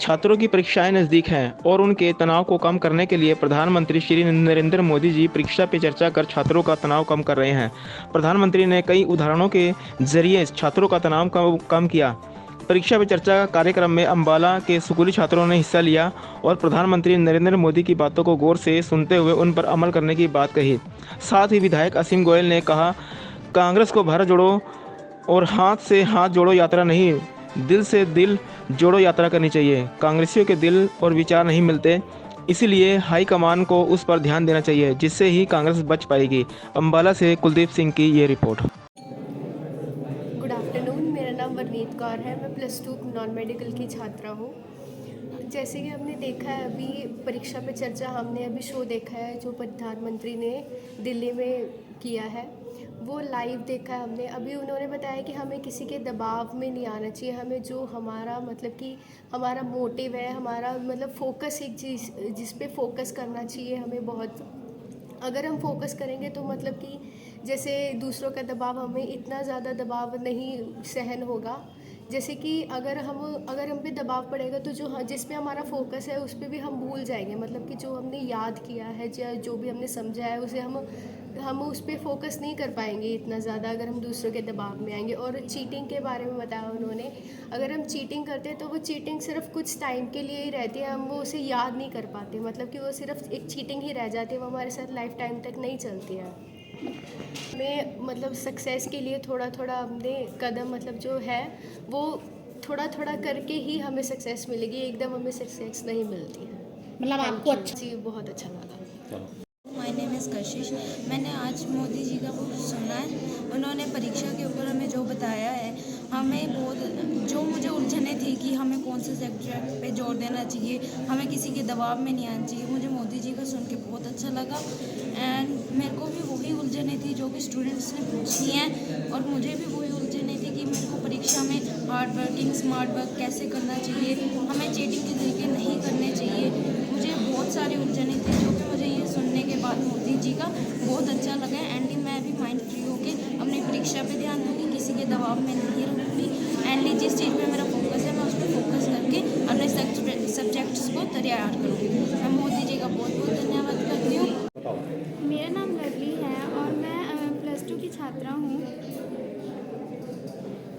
छात्रों की परीक्षाएं नज़दीक हैं और उनके तनाव को कम करने के लिए प्रधानमंत्री श्री नरेंद्र मोदी जी परीक्षा पे चर्चा कर छात्रों का तनाव कम कर रहे हैं। प्रधानमंत्री ने कई उदाहरणों के जरिए छात्रों का तनाव कम किया। परीक्षा पे चर्चा कार्यक्रम में अम्बाला के स्कूली छात्रों ने हिस्सा लिया और प्रधानमंत्री नरेंद्र मोदी की बातों को गौर से सुनते हुए उन पर अमल करने की बात कही। साथ ही विधायक असीम गोयल ने कहा, कांग्रेस को भारत जोड़ो और हाथ से हाथ जोड़ो यात्रा नहीं, दिल से दिल जोड़ो यात्रा करनी चाहिए। कांग्रेसियों के दिल और विचार नहीं मिलते, इसीलिए हाईकमान को उस पर ध्यान देना चाहिए, जिससे ही कांग्रेस बच पाएगी। अम्बाला से कुलदीप सिंह की ये रिपोर्ट। गुड आफ्टरनून, मेरा नाम वरनीत कौर है। मैं +2 नॉन मेडिकल की छात्रा हूँ। जैसे कि हमने देखा है, अभी परीक्षा पे चर्चा हमने अभी शो देखा है जो प्रधानमंत्री ने दिल्ली में किया है, वो लाइव देखा है हमने। अभी उन्होंने बताया कि हमें किसी के दबाव में नहीं आना चाहिए, हमें जो हमारा मतलब कि हमारा मोटिव है, हमारा मतलब फोकस एक चीज़ जिस पे फोकस करना चाहिए हमें बहुत। अगर हम फोकस करेंगे तो मतलब कि जैसे दूसरों का दबाव, हमें इतना ज़्यादा दबाव नहीं सहन होगा। जैसे कि अगर हम पे दबाव पड़ेगा तो जिस पे हमारा फोकस है उस पे भी हम भूल जाएंगे। मतलब कि जो हमने याद किया है या जो भी हमने समझा है उसे हम उस पे फोकस नहीं कर पाएंगे इतना ज़्यादा, अगर हम दूसरों के दबाव में आएंगे। और चीटिंग के बारे में बताया उन्होंने, अगर हम चीटिंग करते हैं तो वो चीटिंग सिर्फ कुछ टाइम के लिए ही रहती है, हम वो उसे याद नहीं कर पाते। मतलब कि वो सिर्फ एक चीटिंग ही रह जाती है, वो हमारे साथ लाइफ टाइम तक नहीं चलती है। में मतलब सक्सेस के लिए थोड़ा थोड़ा हमने कदम मतलब जो है वो थोड़ा थोड़ा करके ही हमें सक्सेस मिलेगी, एकदम हमें सक्सेस नहीं मिलती है। मतलब आपको अच्छा जी, बहुत अच्छा लगा। माय नेम इज़ कशिश। मैंने आज मोदी जी का वो सुना है, उन्होंने परीक्षा के ऊपर हमें जो बताया है, हमें बहुत जो मुझे उलझने थी कि हमें कौन से सब्जेक्ट पे जोर देना चाहिए, हमें किसी के दबाव में नहीं आना चाहिए, मुझे मोदी जी का सुन के बहुत अच्छा लगा। एंड मेरे को भी वही उलझने थी जो कि स्टूडेंट्स ने पूछी हैं, और मुझे भी वही उलझने थी कि मेरे को परीक्षा में हार्ड वर्किंग स्मार्ट वर्क कैसे करना चाहिए, हमें चीटिंग के तरीके नहीं करने चाहिए। मुझे बहुत सारी उलझने थी जो कि मुझे ये सुनने के बाद मोदी जी का बहुत अच्छा लगा। एंड मैं भी माइंड फ्री होके अपनी परीक्षा पे ध्यान दूँगी, किसी के दबाव में नहीं रहूँगी। एंड जिस चीज़ पे मेरा फोकस है मैं उस पर फोकस करके अपने सब्जेक्ट्स को तैयार करूँगी। मैं मोदी जी का बहुत बहुत धन्यवाद करती हूँ। मेरा नाम लवली है और मैं +2 की छात्रा हूँ।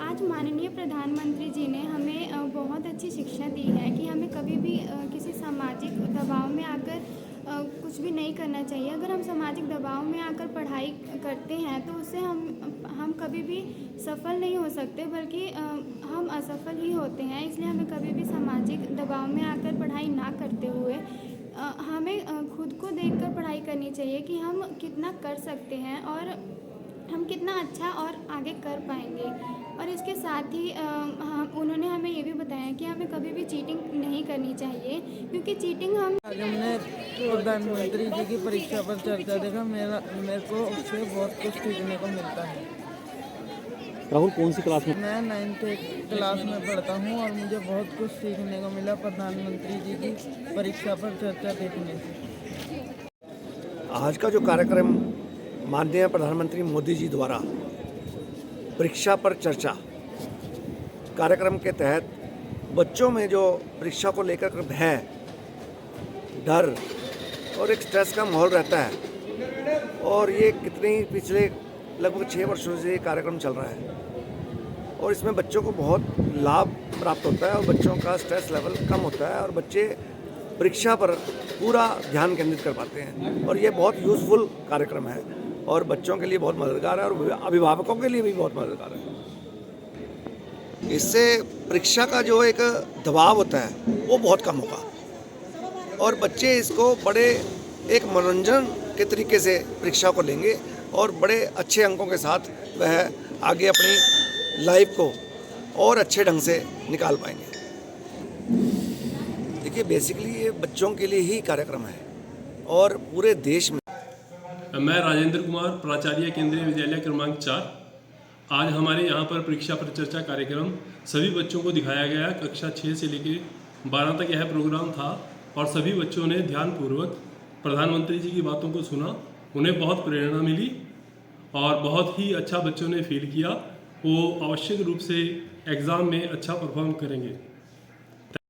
आज माननीय प्रधानमंत्री जी ने हमें बहुत अच्छी शिक्षा दी है कि हमें कभी भी किसी सामाजिक दबाव में आकर कुछ भी नहीं करना चाहिए। अगर हम सामाजिक दबाव में आकर पढ़ाई करते हैं तो उससे हम कभी भी सफल नहीं हो सकते, बल्कि हम असफल ही होते हैं। इसलिए हमें कभी भी सामाजिक दबाव में आकर पढ़ाई ना करते हुए हमें खुद को देखकर पढ़ाई करनी चाहिए कि हम कितना कर सकते हैं और हम कितना अच्छा और आगे कर पाएंगे। और इसके साथ ही उन्होंने हमें ये भी बताया कि हमें कभी भी चीटिंग नहीं करनी चाहिए, क्योंकि चीटिंग हम आज हमने प्रधानमंत्री जी की परीक्षा पर चर्चा देखा। मेरे को उससे बहुत कुछ सीखने को मिलता है। राहुल कौन सी क्लास में? मैं 9th क्लास में पढ़ता हूँ और मुझे बहुत कुछ सीखने को मिला प्रधानमंत्री जी की परीक्षा पर चर्चा देखने से। आज का जो कार्यक्रम माननीय प्रधानमंत्री मोदी जी द्वारा परीक्षा पर चर्चा कार्यक्रम के तहत बच्चों में जो परीक्षा को लेकर भय, डर और एक स्ट्रेस का माहौल रहता है, और ये पिछले लगभग 6 वर्षों से ये कार्यक्रम चल रहा है और इसमें बच्चों को बहुत लाभ प्राप्त होता है और बच्चों का स्ट्रेस लेवल कम होता है और बच्चे परीक्षा पर पूरा ध्यान केंद्रित कर पाते हैं। और ये बहुत यूज़फुल कार्यक्रम है और बच्चों के लिए बहुत मददगार है और अभिभावकों के लिए भी बहुत मददगार है। इससे परीक्षा का जो एक दबाव होता है वो बहुत कम होगा और बच्चे इसको बड़े एक मनोरंजन के तरीके से परीक्षा को लेंगे और बड़े अच्छे अंकों के साथ वह आगे अपनी लाइफ को और अच्छे ढंग से निकाल पाएंगे। देखिए, बेसिकली ये बच्चों के लिए ही कार्यक्रम है और पूरे देश में। मैं राजेंद्र कुमार, प्राचार्य केंद्रीय विद्यालय क्रमांक 4। आज हमारे यहाँ पर परीक्षा पर चर्चा कार्यक्रम सभी बच्चों को दिखाया गया। कक्षा 6 से लेकर 12 तक यह प्रोग्राम था और सभी बच्चों ने ध्यानपूर्वक प्रधानमंत्री जी की बातों को सुना। उन्हें बहुत प्रेरणा मिली और बहुत ही अच्छा बच्चों ने फील किया। वो आवश्यक रूप से एग्ज़ाम में अच्छा परफॉर्म करेंगे।